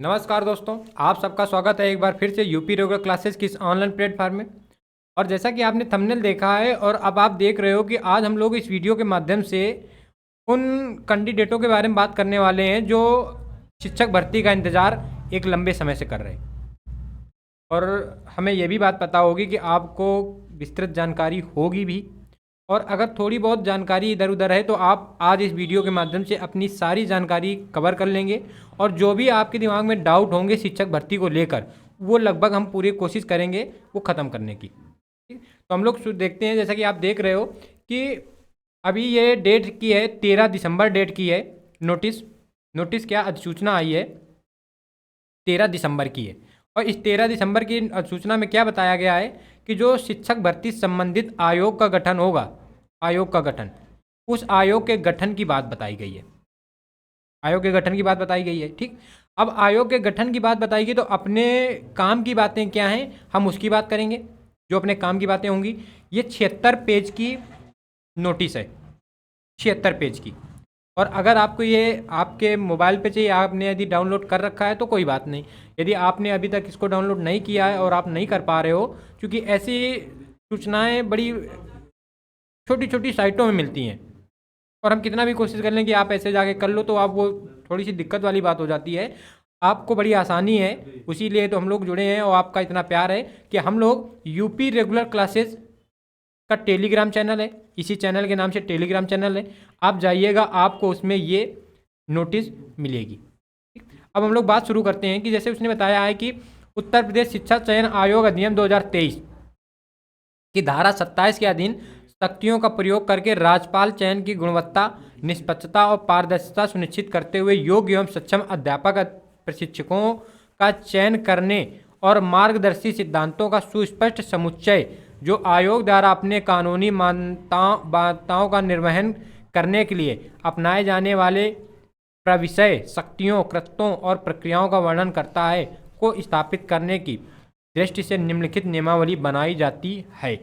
नमस्कार दोस्तों, आप सबका स्वागत है एक बार फिर से यूपी रेगुलर क्लासेस की इस ऑनलाइन प्लेटफॉर्म में। और जैसा कि आपने थंबनेल देखा है और अब आप देख रहे हो कि आज हम लोग इस वीडियो के माध्यम से उन कैंडिडेटों के बारे में बात करने वाले हैं जो शिक्षक भर्ती का इंतज़ार एक लंबे समय से कर रहे हैं। और हमें यह भी बात पता होगी कि आपको विस्तृत जानकारी होगी भी, और अगर थोड़ी बहुत जानकारी इधर उधर है तो आप आज इस वीडियो के माध्यम से अपनी सारी जानकारी कवर कर लेंगे। और जो भी आपके दिमाग में डाउट होंगे शिक्षक भर्ती को लेकर, वो लगभग हम पूरी कोशिश करेंगे वो ख़त्म करने की। ठीक? तो हम लोग देखते हैं, जैसा कि आप देख रहे हो कि अभी ये डेट की है 13 दिसंबर डेट की है। नोटिस नोटिस क्या अधिसूचना आई है 13 दिसंबर की है। और इस 13 दिसंबर की सूचना में क्या बताया गया है कि जो शिक्षक भर्ती संबंधित आयोग का गठन होगा, आयोग का गठन, उस आयोग के गठन की बात बताई गई है। आयोग के गठन की बात बताई गई है। ठीक, अब आयोग के गठन की बात बताई गई तो अपने काम की बातें क्या हैं हम उसकी बात करेंगे। जो अपने काम की बातें होंगी, ये 76 पेज की नोटिस है, 76 पेज की। और अगर आपको ये आपके मोबाइल पे चाहिए, आपने यदि डाउनलोड कर रखा है तो कोई बात नहीं। यदि आपने अभी तक इसको डाउनलोड नहीं किया है और आप नहीं कर पा रहे हो, क्योंकि ऐसी सूचनाएं बड़ी छोटी छोटी साइटों में मिलती हैं और हम कितना भी कोशिश कर लें कि आप ऐसे जाके कर लो तो आप वो थोड़ी सी दिक्कत वाली बात हो जाती है। आपको बड़ी आसानी है, उसीलिए तो हम लोग जुड़े हैं और आपका इतना प्यार है कि हम लोग यूपी रेगुलर क्लासेस का टेलीग्राम चैनल है, इसी चैनल के नाम से टेलीग्राम चैनल है, आप जाइएगा आपको उसमें ये नोटिस मिलेगी। ठीक, अब हम लोग बात शुरू करते हैं कि जैसे उसने बताया है कि उत्तर प्रदेश शिक्षा चयन आयोग अधिनियम 2023 की धारा 27 के अधीन शक्तियों का प्रयोग करके राज्यपाल चयन की गुणवत्ता, निष्पक्षता और पारदर्शिता सुनिश्चित करते हुए योग्य एवं सक्षम अध्यापक प्रशिक्षकों का चयन करने और मार्गदर्शी सिद्धांतों का सुस्पष्ट समुच्चय जो आयोग द्वारा अपने कानूनी मान्यताओं का निर्वहन करने के लिए अपनाए जाने वाले प्रविषय शक्तियों, कृत्यों और प्रक्रियाओं का वर्णन करता है को स्थापित करने की दृष्टि से निम्नलिखित नियमावली बनाई जाती है।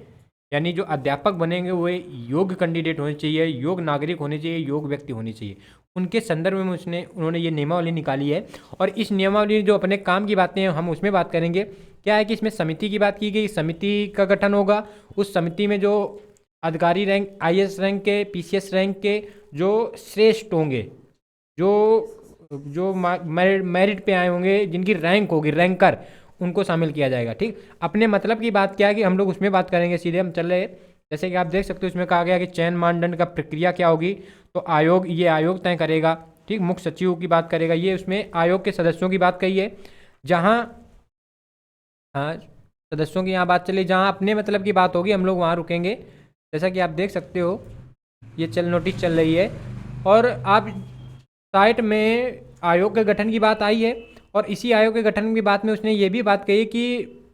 यानी जो अध्यापक बनेंगे वो योग्य कैंडिडेट होने चाहिए, योग्य नागरिक होने चाहिए, योग्य व्यक्ति होने चाहिए। उनके संदर्भ में उन्होंने ये नियमावली निकाली है। और इस नियमावली जो अपने काम की बातें हैं हम उसमें बात करेंगे। क्या है कि इसमें समिति की बात की गई, समिति का गठन होगा। उस समिति में जो अधिकारी रैंक, IAS रैंक के, PCS रैंक के जो श्रेष्ठ होंगे, जो जो मेरिट पे आए होंगे, जिनकी रैंक होगी, रैंकर, उनको शामिल किया जाएगा। ठीक, अपने मतलब की बात क्या है कि हम लोग उसमें बात करेंगे। सीधे हम चल रहे, जैसे कि आप देख सकते हो उसमें कहा गया कि चयन मानदंड का प्रक्रिया क्या होगी, तो ये आयोग तय करेगा। ठीक, मुख्य सचिव की बात करेगा, ये उसमें आयोग के सदस्यों की बात कही है। जहाँ हाँ, सदस्यों की यहाँ बात चली, जहाँ अपने मतलब की बात होगी हम लोग वहाँ रुकेंगे। जैसा कि आप देख सकते हो ये नोटिस चल रही है और आप साइट में आयोग के गठन की बात आई है। और इसी आयोग के गठन की बात में उसने ये भी बात कही कि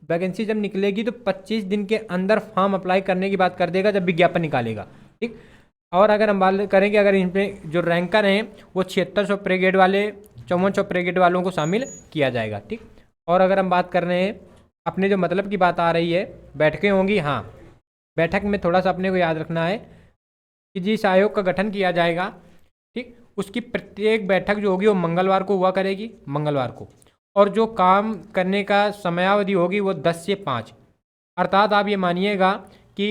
वैकेंसी जब निकलेगी तो 25 दिन के अंदर फॉर्म अप्लाई करने की बात कर देगा जब विज्ञापन निकालेगा। ठीक, और अगर हम बात करेंगे, अगर इनमें जो रैंकर हैं वो 7600 पे ग्रेड वाले, 5400 पे ग्रेड वालों को शामिल किया जाएगा। ठीक, और अगर हम बात कर रहे हैं अपने जो मतलब की बात आ रही है, बैठकें होंगी। हाँ, बैठक में थोड़ा सा अपने को याद रखना है कि जिस आयोग का गठन किया जाएगा, ठीक, उसकी प्रत्येक बैठक जो होगी वो मंगलवार को हुआ करेगी, मंगलवार को। और जो काम करने का समयावधि होगी वो 10 से 5, अर्थात आप ये मानिएगा कि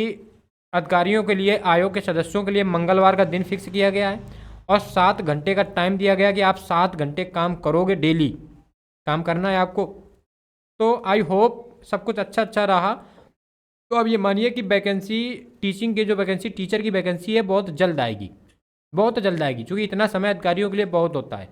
अधिकारियों के लिए, आयोग के सदस्यों के लिए मंगलवार का दिन फिक्स किया गया है और 7 घंटे का टाइम दिया गया कि आप 7 घंटे काम करोगे, डेली काम करना है आपको। तो आई होप सब कुछ अच्छा अच्छा रहा। तो अब ये मानिए कि वैकेंसी, टीचिंग की जो वैकेंसी, टीचर की वैकेंसी है, बहुत जल्द आएगी, बहुत जल्द आएगी, क्योंकि इतना समय अधिकारियों के लिए बहुत होता है।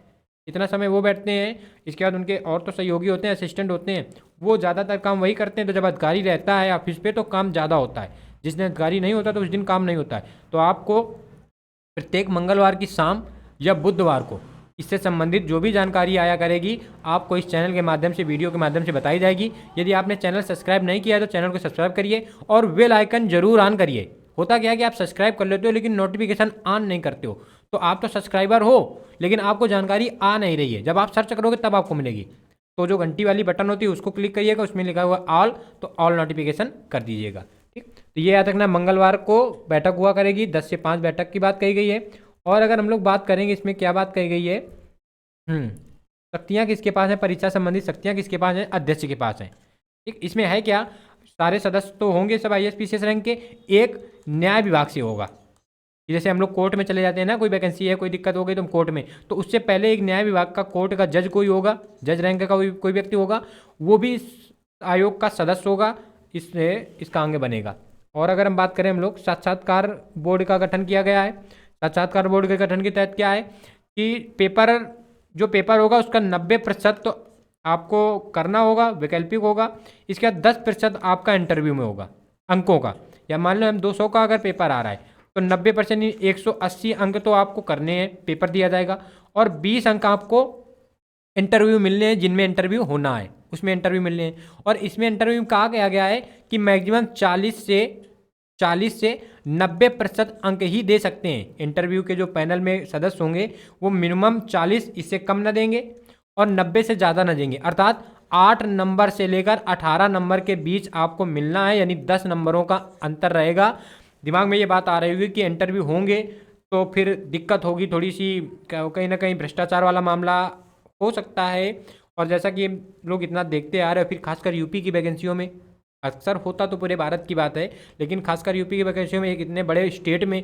इतना समय वो बैठते हैं, इसके बाद उनके और तो सहयोगी होते हैं, असिस्टेंट होते हैं, वो ज़्यादातर काम वही करते हैं। तो जब अधिकारी रहता है ऑफिस पे तो काम ज़्यादा होता है, जिस दिन अधिकारी नहीं होता तो उस दिन काम नहीं होता है। तो आपको प्रत्येक मंगलवार की शाम या बुधवार को इससे संबंधित जो भी जानकारी आया करेगी आपको इस चैनल के माध्यम से, वीडियो के माध्यम से बताई जाएगी। यदि आपने चैनल सब्सक्राइब नहीं किया है तो चैनल को सब्सक्राइब करिए और बेल आइकन जरूर ऑन करिए। होता क्या है कि आप सब्सक्राइब कर लेते हो लेकिन नोटिफिकेशन ऑन नहीं करते हो, तो आप तो सब्सक्राइबर हो लेकिन आपको जानकारी आ नहीं रही है। जब आप सर्च करोगे तब आपको मिलेगी। तो जो घंटी वाली बटन होती है उसको क्लिक करिएगा, उसमें लिखा हुआ ऑल, तो ऑल नोटिफिकेशन कर दीजिएगा। ठीक, तो ये याद रखना, मंगलवार को बैठक हुआ करेगी, 10 से 5 बैठक की बात कही गई है। और अगर हम लोग बात करेंगे इसमें क्या बात कही गई है, शक्तियाँ किसके पास हैं, परीक्षा संबंधी शक्तियाँ किसके पास हैं, अध्यक्ष के पास हैं। ठीक, इसमें है क्या, सारे सदस्य तो होंगे सब IAS PCS रैंक के, एक न्याय विभाग से होगा। जैसे हम लोग कोर्ट में चले जाते हैं ना, कोई वैकेंसी है, कोई दिक्कत हो गई तो हम कोर्ट में, तो उससे पहले एक न्याय विभाग का कोर्ट का जज कोई होगा, जज रैंक का कोई व्यक्ति होगा, वो भी इस आयोग का सदस्य होगा, इससे इसका अंग बनेगा। और अगर हम बात करें, हम लोग साक्षात्कार बोर्ड का गठन किया गया है। साक्षात्कार बोर्ड के गठन के तहत क्या है कि जो पेपर होगा उसका 90% तो आपको करना होगा, वैकल्पिक होगा, इसके बाद 10% आपका इंटरव्यू में होगा अंकों का। या मान लो हम 200 का अगर पेपर आ रहा है तो 90% 180 अंक तो आपको करने हैं, पेपर दिया जाएगा, और 20 अंक आपको इंटरव्यू मिलने हैं, जिनमें इंटरव्यू होना है उसमें इंटरव्यू मिलने हैं। और इसमें इंटरव्यू में कहा गया है कि मैक्सिमम 40 से 90% अंक ही दे सकते हैं। इंटरव्यू के जो पैनल में सदस्य होंगे वो मिनिमम 40, इससे कम ना देंगे और 90 से ज़्यादा ना देंगे, अर्थात 8 नंबर से लेकर 18 नंबर के बीच आपको मिलना है, यानी 10 नंबरों का अंतर रहेगा। दिमाग में ये बात आ रही होगी कि इंटरव्यू होंगे तो फिर दिक्कत होगी थोड़ी सी, कहीं ना कहीं भ्रष्टाचार वाला मामला हो सकता है। और जैसा कि लोग इतना देखते आ रहे हैं, फिर खासकर यूपी की वैकेंसियों में, अक्सर होता तो पूरे भारत की बात है, लेकिन खासकर यूपी की वैकेंसियों में, एक इतने बड़े स्टेट में,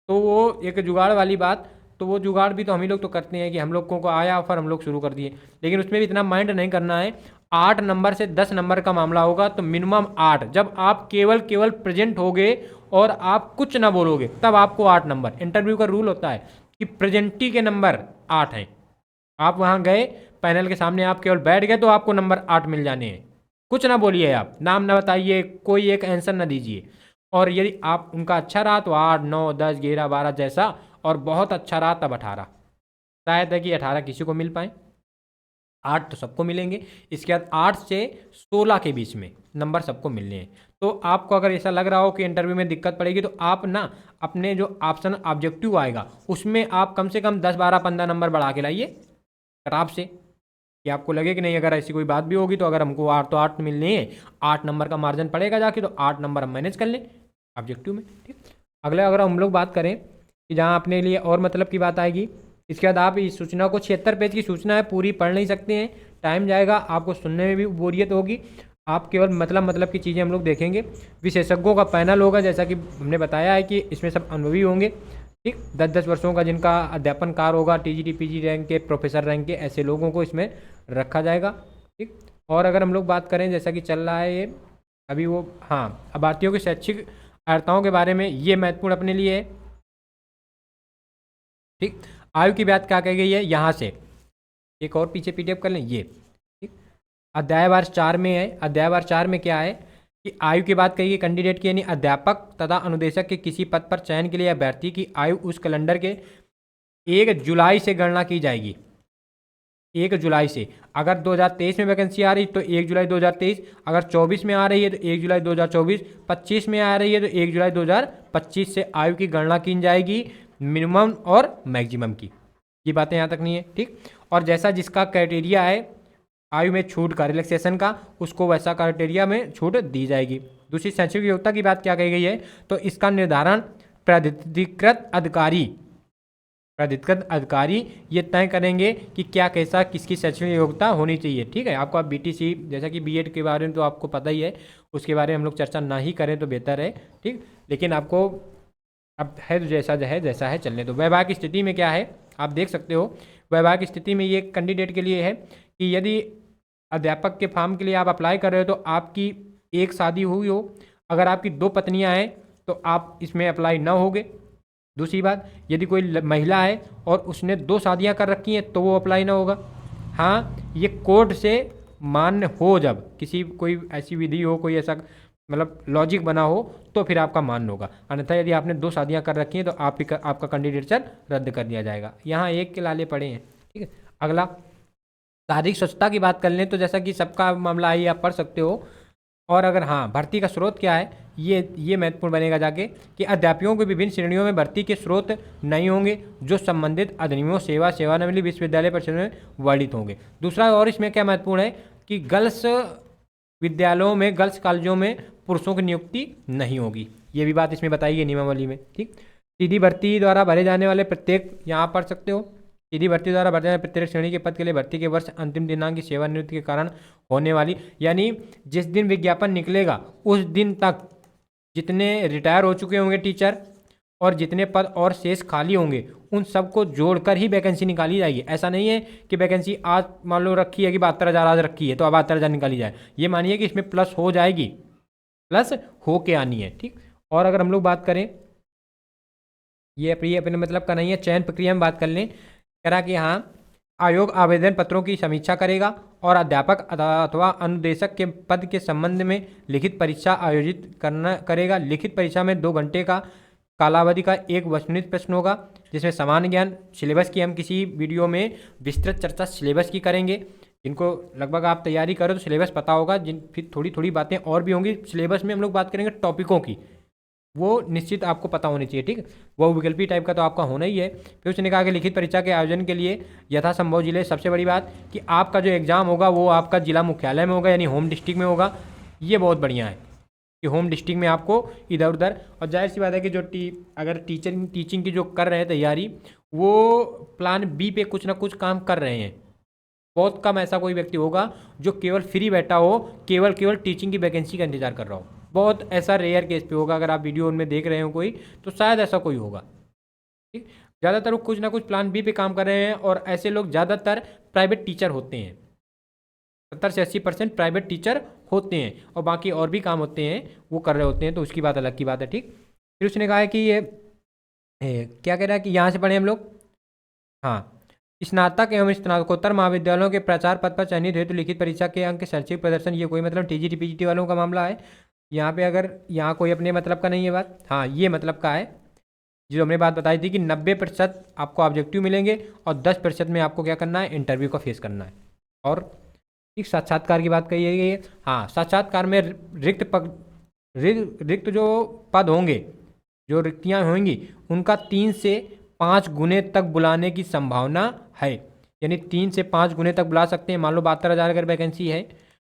तो वो एक जुगाड़ वाली बात, तो वो जुगाड़ भी तो हम ही लोग तो करते हैं कि हम लोगों को आया ऑफर, हम लोग शुरू कर दिए, लेकिन उसमें भी इतना माइंड नहीं करना है। 8 नंबर से 10 नंबर का मामला होगा तो मिनिमम 8, जब आप केवल प्रेजेंट होगे और आप कुछ ना बोलोगे तब आपको 8 नंबर। इंटरव्यू का रूल होता है कि प्रेजेंटी के नंबर 8 हैं, आप वहाँ गए पैनल के सामने, आप केवल बैठ गए तो आपको नंबर 8 मिल जाने हैं। कुछ ना बोलिए, आप नाम ना बताइए, कोई एक आंसर ना दीजिए, और यदि आप उनका अच्छा रहा तो 8, 9, 10, 11, 12 जैसा, और बहुत अच्छा रहा तब 18। शायद है कि 18 किसी को मिल पाए, 8 तो सबको मिलेंगे। इसके बाद 8 से 16 के बीच में नंबर सबको मिलने हैं। तो आपको अगर ऐसा लग रहा हो कि इंटरव्यू में दिक्कत पड़ेगी तो आप ना अपने जो ऑप्शन ऑब्जेक्टिव आएगा उसमें आप कम से कम 10, 12, 15 नंबर बढ़ा के लाइए खराब से, कि आपको लगे कि नहीं अगर ऐसी कोई बात भी होगी तो अगर हमको 8 तो 8 मिलने हैं, 8 नंबर का मार्जिन पड़ेगा जाके, तो 8 नंबर हम मैनेज कर लें ऑब्जेक्टिव में। ठीक, अगला अगर हम लोग बात करें कि जहाँ अपने लिए और मतलब की बात आएगी, इसके बाद आप इस सूचना को 76 पेज की सूचना है, पूरी पढ़ नहीं सकते हैं, टाइम जाएगा, आपको सुनने में भी बोरियत होगी, आप केवल मतलब की चीज़ें हम लोग देखेंगे। विशेषज्ञों का पैनल होगा, जैसा कि हमने बताया है कि इसमें सब अनुभवी होंगे। ठीक, 10-10 वर्षों का जिनका अध्यापन कार्य होगा, TGT PG रैंक के, प्रोफेसर रैंक के, ऐसे लोगों को इसमें रखा जाएगा। ठीक, और अगर हम लोग बात करें, जैसा कि चल रहा है ये अभी वो, हाँ, अभ्यर्थियों की शैक्षिक अर्हताओं के बारे में, ये महत्वपूर्ण अपने लिए है। ठीक, आयु की बात क्या कही गई है, यहाँ से एक और पीछे PDF कर लें ये। ठीक, अध्यायवार 4 में है, अध्यायवार 4 में क्या है कि आयु की बात कही गई कैंडिडेट की, यानी अध्यापक तथा अनुदेशक के किसी पद पर चयन के लिए अभ्यर्थी की आयु उस कैलेंडर के 1 जुलाई से गणना की जाएगी। 1 जुलाई से, अगर 2023 में वैकेंसी आ रही तो 1 जुलाई 2023, अगर 24 में आ रही है तो 1 जुलाई 2024, 25 में आ रही है तो 1 जुलाई 2025 से आयु की गणना की जाएगी, मिनिमम और मैक्सिमम की। ये बातें यहाँ तक नहीं है। ठीक, और जैसा जिसका क्राइटेरिया है आयु में छूट का, रिलैक्सेशन का, उसको वैसा क्राइटेरिया में छूट दी जाएगी। दूसरी शैक्षिक योग्यता की बात क्या कही गई है, तो इसका निर्धारण प्राधिकृत अधिकारी ये तय करेंगे कि क्या कैसा किसकी शैक्षणिक योग्यता होनी चाहिए। ठीक है, आपको आप BTC जैसा कि B.Ed के बारे में तो आपको पता ही है, उसके बारे में हम लोग चर्चा ना ही करें तो बेहतर है। ठीक, लेकिन आपको अब है तो जैसा है चलने दो। वैवाहिक स्थिति में क्या है आप देख सकते हो, वैवाहिक स्थिति में ये कैंडिडेट के लिए है कि यदि अध्यापक के फॉर्म के लिए आप अप्लाई कर रहे हो तो आपकी एक शादी हुई हो, अगर आपकी 2 पत्नियां हैं तो आप इसमें अप्लाई ना होगे। दूसरी बात, यदि कोई महिला है और उसने 2 शादियां कर रखी हैं तो वो अप्लाई ना होगा। हाँ, ये कोर्ट से मान्य हो, जब किसी कोई ऐसी विधि हो, कोई ऐसा मतलब लॉजिक बना हो तो फिर आपका मान्य होगा, अन्यथा यदि आपने 2 शादियां कर रखी हैं तो आपका कैंडिडेचर रद्द कर दिया जाएगा। यहाँ एक के लाले पड़े हैं। ठीक है, अगला शारीरिक स्वच्छता की बात कर लें तो जैसा कि सबका मामला आई आप पढ़ सकते हो। और अगर हाँ, भर्ती का स्रोत क्या है, ये महत्वपूर्ण बनेगा जाके कि अध्यापकों की विभिन्न श्रेणियों में भर्ती के स्रोत नहीं होंगे जो संबंधित अधिनियमों सेवानिवृत्ति विश्वविद्यालय परिषद में वर्णित होंगे। दूसरा और इसमें क्या महत्वपूर्ण है कि गर्ल्स विद्यालयों में, गर्ल्स कॉलेजों में पुरुषों की नियुक्ति नहीं होगी, ये भी बात इसमें बताई गई नियमावली में। ठीक, सीधी भर्ती द्वारा भरे जाने वाले प्रत्येक, यहाँ पढ़ सकते हो, सीधी भर्ती द्वारा भर्ती जाने प्रत्येक श्रेणी के पद के लिए भर्ती के वर्ष अंतिम दिनांक की सेवानिवृत्ति के कारण होने वाली, यानी जिस दिन विज्ञापन निकलेगा उस दिन तक जितने रिटायर हो चुके होंगे टीचर और जितने पद और शेष खाली होंगे उन सबको जोड़कर ही वैकेंसी निकाली जाएगी। ऐसा नहीं है कि वैकेंसी आज मान लो रखी है कि 72,000 आज रखी है तो अब 72,000 निकाली जाए, ये मानिए कि इसमें प्लस हो जाएगी, प्लस हो के आनी है, ठीक। और अगर हम लोग बात करें, ये अपने मतलब का नहीं है, चयन प्रक्रिया में बात कर लें, कह रहा कि हाँ आयोग आवेदन पत्रों की समीक्षा करेगा और अध्यापक अथवा अनुदेशक के पद के संबंध में लिखित परीक्षा आयोजित करेगा। लिखित परीक्षा में 2 घंटे का कालावधि का एक वस्तुनिष्ठ प्रश्न होगा जिसमें सामान्य ज्ञान, सिलेबस की हम किसी वीडियो में विस्तृत चर्चा सिलेबस की करेंगे, जिनको लगभग आप तैयारी करो तो सिलेबस पता होगा, जिन फिर थोड़ी थोड़ी बातें और भी होंगी सिलेबस में, हम लोग बात करेंगे टॉपिकों की, वो निश्चित आपको पता होनी चाहिए, ठीक। वो विकल्पी टाइप का तो आपका होना ही है। फिर उसने कहा कि लिखित परीक्षा के आयोजन के लिए यथासंभव जिले, सबसे बड़ी बात कि आपका जो एग्ज़ाम होगा वो आपका जिला मुख्यालय में होगा, यानी होम डिस्ट्रिक्ट में होगा। ये बहुत बढ़िया है कि होम डिस्ट्रिक्ट में आपको इधर उधर, और जाहिर सी बात है कि जो अगर टीचिंग की जो कर रहे हैं तैयारी, वो प्लान बी पे कुछ ना कुछ काम कर रहे हैं। बहुत कम ऐसा कोई व्यक्ति होगा जो केवल फ्री बैठा हो, केवल टीचिंग की वैकेंसी का इंतजार कर रहा हो, बहुत ऐसा रेयर केस पे होगा। अगर आप वीडियो उनमें देख रहे हो कोई, तो शायद ऐसा कोई होगा, ठीक। ज़्यादातर कुछ ना कुछ प्लान बी पे काम कर रहे हैं और ऐसे लोग ज़्यादातर प्राइवेट टीचर होते हैं। 70 से 80% प्राइवेट टीचर होते हैं और बाकी और भी काम होते हैं वो कर रहे होते हैं, तो उसकी बात अलग की बात है, ठीक। फिर उसने कहा है कि ये क्या कह रहा है कि यहाँ से पढ़ें हम लोग, हाँ, स्नातक एवं स्नातकोत्तर महाविद्यालयों के प्रचार पद पर चयनित हेतु लिखित परीक्षा के अंक शैक्षिक प्रदर्शन, ये कोई मतलब टीजीटी पीजीटी वालों का मामला है। यहाँ पे अगर यहाँ कोई अपने मतलब का नहीं है बात, हाँ ये मतलब का है, जो हमने बात बताई थी कि 90% आपको ऑब्जेक्टिव मिलेंगे और 10% में आपको क्या करना है, इंटरव्यू का फेस करना है। और एक साक्षात्कार की बात कही गई है, हाँ साक्षात्कार में रिक्त जो पद होंगे, जो रिक्तियाँ होंगी, उनका 3 से 5 गुने तक बुलाने की संभावना है, यानी 3 से 5 गुने तक बुला सकते हैं। मान लो 72,000 अगर वैकेंसी है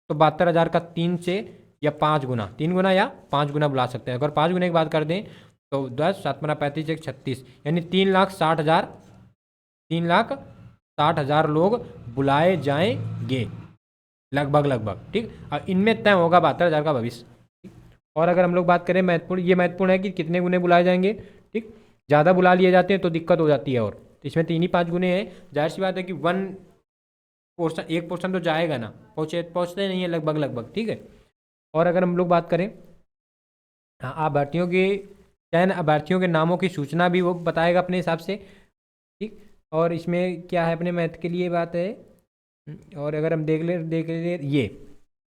तो 72,000 का 3 से या 5 गुना, 3 गुना या 5 गुना बुला सकते हैं। अगर 5 गुने की बात कर दें तो 10 7 35 1 36, यानी 3,60,000 लोग बुलाए जाएंगे लगभग, ठीक। और इनमें तय होगा 72,000 का भविष्य। और अगर हम लोग बात करें महत्वपूर्ण है कि कितने गुने बुलाए जाएंगे, ठीक। ज़्यादा बुला लिए जाते हैं तो दिक्कत हो जाती है, और इसमें 3 ही 5 गुने हैं। जाहिर सी बात है कि 1% तो जाएगा ना, पहुँचते नहीं है लगभग, ठीक है। और अगर हम लोग बात करें, हाँ, अभ्यर्थियों के चयन, अभ्यर्थियों के नामों की सूचना भी वो बताएगा अपने हिसाब से, ठीक। और इसमें क्या है, अपने मैथ के लिए बात है। और अगर हम देख ले ये,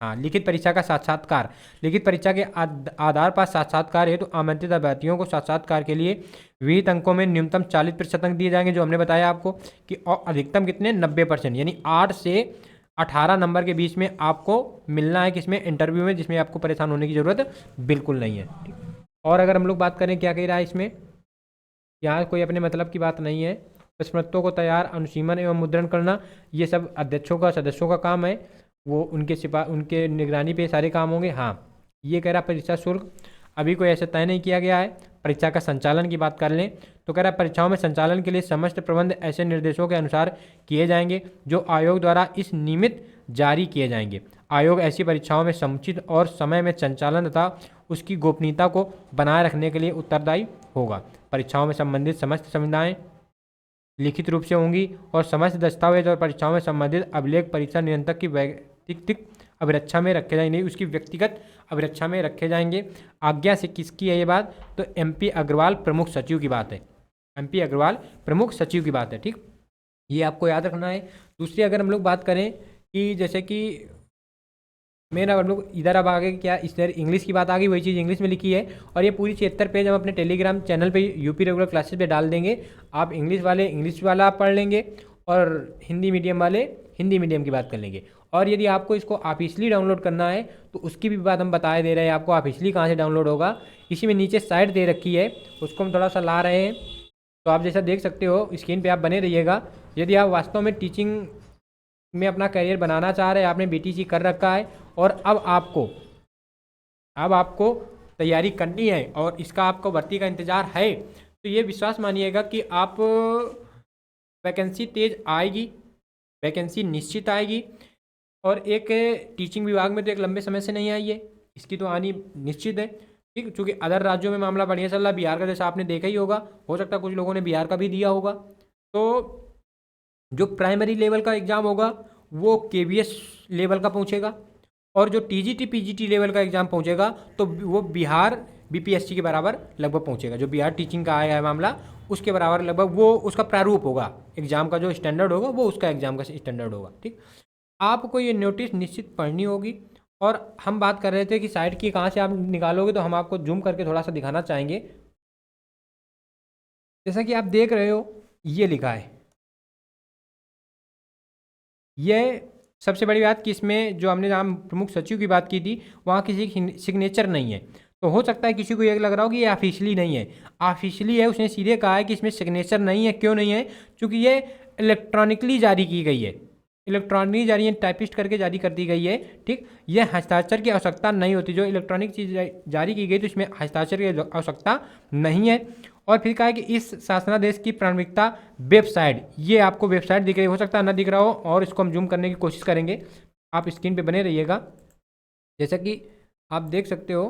हाँ, लिखित परीक्षा का साक्षात्कार, लिखित परीक्षा के आधार पर साक्षात्कार है तो आमंत्रित अभ्यर्थियों को साक्षात्कार के लिए विहित अंकों में न्यूनतम 40% अंक दिए जाएंगे, जो हमने बताया आपको कि, और अधिकतम कितने, 90%, यानी 8 से 18 नंबर के बीच में आपको मिलना है किसमें, इंटरव्यू में, जिसमें आपको परेशान होने की ज़रूरत बिल्कुल नहीं है, ठीक। और अगर हम लोग बात करें क्या कह रहा है इसमें, यहाँ कोई अपने मतलब की बात नहीं है। प्रश्नोत्तरों को तैयार, अनुशीमन एवं मुद्रण करना, ये सब अध्यक्षों का, सदस्यों का काम है, वो उनके निगरानी पे सारे काम होंगे। हाँ, ये कह रहा परीक्षा शुल्क अभी कोई ऐसा तय नहीं किया गया है। परीक्षा का संचालन की बात कर लें तो कह रहा है परीक्षाओं में संचालन के लिए समस्त प्रबंध ऐसे निर्देशों के अनुसार किए जाएंगे जो आयोग द्वारा इस निमित्त जारी किए जाएंगे। आयोग ऐसी परीक्षाओं में समुचित और समय में संचालन तथा उसकी गोपनीयता को बनाए रखने के लिए उत्तरदायी होगा। परीक्षाओं में संबंधित समस्त सुविधाएं लिखित रूप से होंगी और समस्त दस्तावेज और परीक्षाओं में संबंधित अभिलेख परीक्षा नियंत्रक की व्यक्तिगत अभिरक्षा में रखे जाएंगे, उसकी व्यक्तिगत अभिरक्षा में रखे जाएंगे। आज्ञा से किसकी है ये बात, तो MP अग्रवाल प्रमुख सचिव की बात है, MP अग्रवाल प्रमुख सचिव की बात है, ठीक। ये आपको याद रखना है। दूसरी अगर हम लोग बात करें कि जैसे कि मेरा हम लोग इधर अब आगे क्या, इधर इंग्लिश की बात आ गई, वही चीज़ इंग्लिश में लिखी है और ये पूरी 76 पेज हम अपने टेलीग्राम चैनल पे यूपी रेगुलर क्लासेस पे डाल देंगे। आप इंग्लिश वाले इंग्लिश वाला आप पढ़ लेंगे और हिंदी मीडियम वाले हिंदी मीडियम की बात कर लेंगे। और यदि आपको इसको ऑफिशियली डाउनलोड करना है तो उसकी भी बात हम बता दे रहे हैं आपको, ऑफिशियली कहाँ से डाउनलोड होगा। इसी में नीचे साइट दे रखी है, उसको हम थोड़ा सा ला रहे हैं, तो आप जैसा देख सकते हो स्क्रीन पर आप बने रहिएगा। यदि आप वास्तव में टीचिंग में अपना करियर बनाना चाह रहे हैं, आपने BTC कर रखा है और अब आपको तैयारी करनी है और इसका आपको भर्ती का इंतज़ार है, तो ये विश्वास मानिएगा कि आप वैकेंसी तेज आएगी, वैकेंसी निश्चित आएगी। और एक टीचिंग विभाग में तो एक लंबे समय से नहीं आई है, इसकी तो आनी निश्चित है। ठीक, चूँकि अदर राज्यों में मामला बढ़िया चल रहा है, बिहार का जैसा आपने देखा ही होगा, हो सकता है कुछ लोगों ने बिहार का भी दिया होगा। तो जो प्राइमरी लेवल का एग्ज़ाम होगा वो केवीएस लेवल का पहुंचेगा, और जो टीजीटी पीजीटी लेवल का एग्ज़ाम पहुंचेगा तो वो बिहार बीपीएससी के बराबर लगभग पहुंचेगा। जो बिहार टीचिंग का आया है मामला उसके बराबर लगभग वो उसका प्रारूप होगा, एग्ज़ाम का जो स्टैंडर्ड होगा वो उसका एग्ज़ाम का स्टैंडर्ड होगा। ठीक, आपको ये नोटिस निश्चित पढ़नी होगी। और हम बात कर रहे थे कि साइट की कहाँ से आप निकालोगे, तो हम आपको जूम करके थोड़ा सा दिखाना चाहेंगे। जैसा कि आप देख रहे हो ये लिखा है, ये सबसे बड़ी बात कि इसमें जो हमने जहाँ प्रमुख सचिव की बात की थी वहाँ किसी की सिग्नेचर नहीं है। तो हो सकता है किसी को ये लग रहा हो कि ये ऑफिशियली नहीं है, ऑफिशियली है। उसने सीधे कहा है कि इसमें सिग्नेचर नहीं है। क्यों नहीं है? क्योंकि ये इलेक्ट्रॉनिकली जारी की गई है, इलेक्ट्रॉनिकली जारी टाइपिस्ट करके जारी कर दी गई है। ठीक, ये हस्ताक्षर की आवश्यकता नहीं होती। जो इलेक्ट्रॉनिक चीज़ जारी की गई तो इसमें हस्ताक्षर की आवश्यकता नहीं है। और फिर कहा है कि इस शासनादेश की प्राथमिकता वेबसाइट, ये आपको वेबसाइट दिख रही हो सकता है ना दिख रहा हो, और इसको हम जूम करने की कोशिश करेंगे। आप स्क्रीन पे बने रहिएगा। जैसा कि आप देख सकते हो,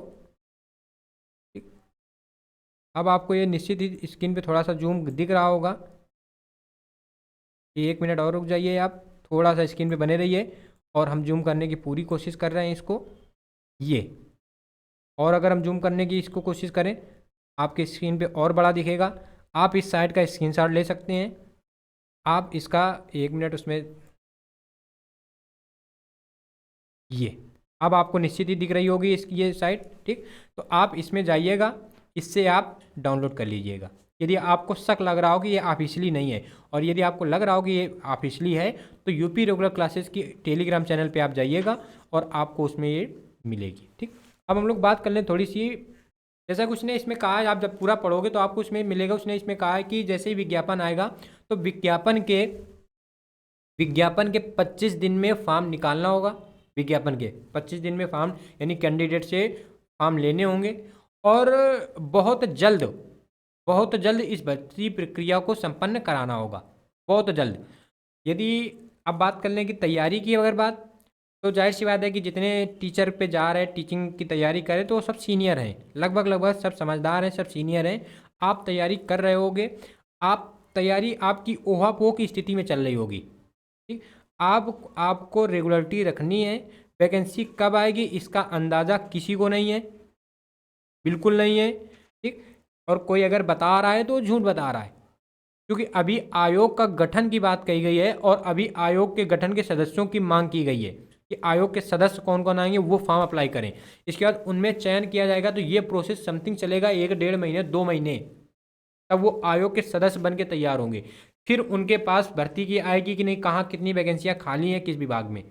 अब आपको ये निश्चित ही स्क्रीन पे थोड़ा सा जूम दिख रहा होगा। एक मिनट और रुक जाइए, आप थोड़ा सा स्क्रीन पे बने रहिए और हम जूम करने की पूरी कोशिश कर रहे हैं इसको। ये, और अगर हम जूम करने की इसको कोशिश करें आपके स्क्रीन पे और बड़ा दिखेगा। आप इस साइट का स्क्रीनशॉट ले सकते हैं। आप इसका एक मिनट उसमें, ये अब आपको निश्चित ही दिख रही होगी इसकी ये साइट। ठीक, तो आप इसमें जाइएगा, इससे आप डाउनलोड कर लीजिएगा। यदि आपको शक लग रहा हो कि ये ऑफिशियली नहीं है, और यदि आपको लग रहा हो कि ये ऑफिशियली है, तो यूपी रेगुलर क्लासेस की टेलीग्राम चैनल पे आप जाइएगा और आपको उसमें ये मिलेगी। ठीक, अब हम लोग बात कर लें थोड़ी सी। जैसा कुछ ने इसमें कहा है, आप जब पूरा पढ़ोगे तो आपको उसमें मिलेगा। उसने इसमें कहा है कि जैसे ही विज्ञापन आएगा तो विज्ञापन के 25 दिन में फॉर्म निकालना होगा। विज्ञापन के 25 दिन में फॉर्म, यानी कैंडिडेट से फॉर्म लेने होंगे, और बहुत जल्द इस भर्ती प्रक्रिया को संपन्न कराना होगा, बहुत जल्द। यदि अब बात करने की तैयारी की अगर बात, तो जाहिर सी बात है कि जितने टीचर पे जा रहे हैं, टीचिंग की तैयारी करें, तो वो सब सीनियर हैं, लगभग सब समझदार हैं, सब सीनियर हैं। आप तैयारी कर रहे होगे, आप तैयारी आपकी ओहापोह की स्थिति में चल रही होगी। ठीक, आपको रेगुलरिटी रखनी है। वैकेंसी कब आएगी इसका अंदाज़ा किसी को नहीं है, बिल्कुल नहीं है। ठीक, और कोई अगर बता रहा है तो झूठ बता रहा है, क्योंकि अभी आयोग का गठन की बात कही गई है, और अभी आयोग के गठन के सदस्यों की मांग की गई है कि आयोग के सदस्य कौन कौन आएंगे, वो फॉर्म अप्लाई करें। इसके बाद उनमें चयन किया जाएगा, तो ये प्रोसेस समथिंग चलेगा 1-1.5 महीने 2 महीने, तब वो आयोग के सदस्य बन के तैयार होंगे। फिर उनके पास भर्ती की आएगी कि नहीं, कहाँ कितनी वैकेंसियाँ खाली हैं किस विभाग में,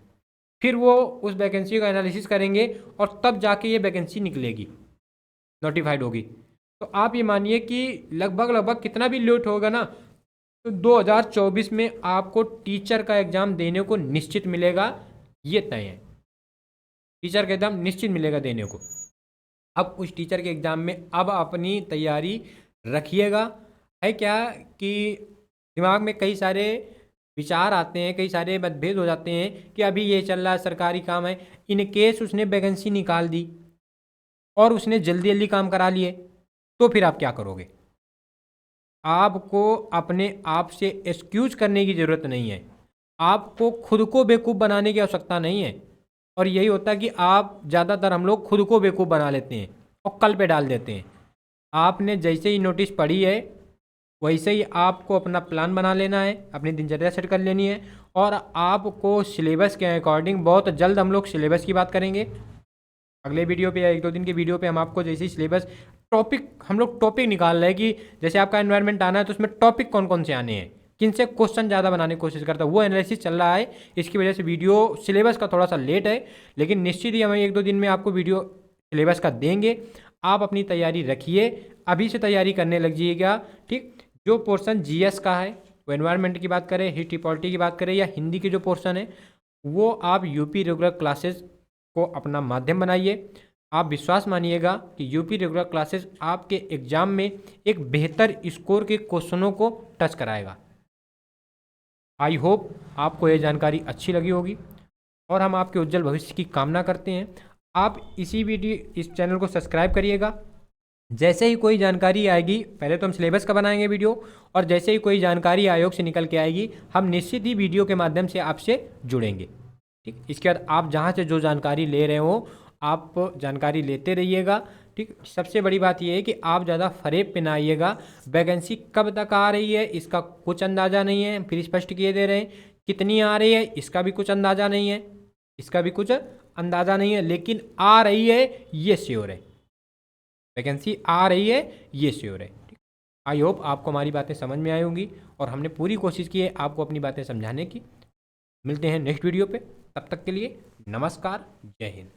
फिर वो उस वैकेंसी का एनालिसिस करेंगे और तब जाके ये वैकेंसी निकलेगी, नोटिफाइड होगी। तो आप ये मानिए कि लगभग कितना भी लेट होगा ना, तो 2024 में आपको टीचर का एग्ज़ाम देने को निश्चित मिलेगा, ये तय है। टीचर का एग्ज़ाम निश्चित मिलेगा देने को। अब उस टीचर के एग्ज़ाम में अब अपनी तैयारी रखिएगा। है क्या कि दिमाग में कई सारे विचार आते हैं, कई सारे मतभेद हो जाते हैं कि अभी ये चल रहा है, सरकारी काम है। इन केस उसने वैकेंसी निकाल दी और उसने जल्दी जल्दी काम करा लिए, तो फिर आप क्या करोगे? आपको अपने आप से एक्सक्यूज करने की ज़रूरत नहीं है, आपको खुद को बेवकूफ़ बनाने की आवश्यकता नहीं है। और यही होता है कि आप ज़्यादातर हम लोग खुद को बेवकूफ़ बना लेते हैं और कल पे डाल देते हैं। आपने जैसे ही नोटिस पढ़ी है वैसे ही आपको अपना प्लान बना लेना है, अपनी दिनचर्या सेट कर लेनी है, और आपको सिलेबस के अकॉर्डिंग, बहुत जल्द हम लोग सिलेबस की बात करेंगे अगले वीडियो पे या 1-2 दिन के वीडियो पे। हम आपको जैसे ही सिलेबस हम लोग टॉपिक निकाल रहे हैं कि जैसे आपका एनवायरनमेंट आना है तो उसमें टॉपिक कौन कौन से आने हैं, किन से क्वेश्चन ज़्यादा बनाने की कोशिश करता है, वो एनालिसिस चल रहा है। इसकी वजह से वीडियो सिलेबस का थोड़ा सा लेट है, लेकिन निश्चित ही हम 1-2 दिन में आपको वीडियो सिलेबस का देंगे। आप अपनी तैयारी रखिए, अभी से तैयारी करने लग जाइएगा। ठीक, जो पोर्शन जीएस का है, वो एनवायरनमेंट की बात करें, हिस्ट्री पॉलिटी की बात करें, या हिंदी के जो पोर्शन है, वो आप यूपी रेगुलर क्लासेस को अपना माध्यम बनाइए। आप विश्वास मानिएगा कि यूपी रेगुलर क्लासेस आपके एग्ज़ाम में एक बेहतर स्कोर के क्वेश्चनों को टच कराएगा। आई होप आपको ये जानकारी अच्छी लगी होगी और हम आपके उज्जवल भविष्य की कामना करते हैं। आप इस चैनल को सब्सक्राइब करिएगा। जैसे ही कोई जानकारी आएगी, पहले तो हम सिलेबस का बनाएंगे वीडियो, और जैसे ही कोई जानकारी आयोग से निकल के आएगी हम निश्चित ही वीडियो के माध्यम से आपसे जुड़ेंगे। ठीक, इसके बाद आप जहाँ से जो जानकारी ले रहे हो आप जानकारी लेते रहिएगा। ठीक, सबसे बड़ी बात यह है कि आप ज़्यादा फरेब पे ना आइएगा। वैकेंसी कब तक आ रही है इसका कुछ अंदाज़ा नहीं है, फिर स्पष्ट किए दे रहे हैं। कितनी आ रही है इसका भी कुछ अंदाज़ा नहीं है, लेकिन आ रही है ये श्योर है, वैकेंसी आ रही है ये श्योर है। ठीक, आई होप आपको हमारी बातें समझ में आई होंगी और हमने पूरी कोशिश की है आपको अपनी बातें समझाने की। मिलते हैं नेक्स्ट वीडियो पे, तब तक के लिए नमस्कार, जय हिंद।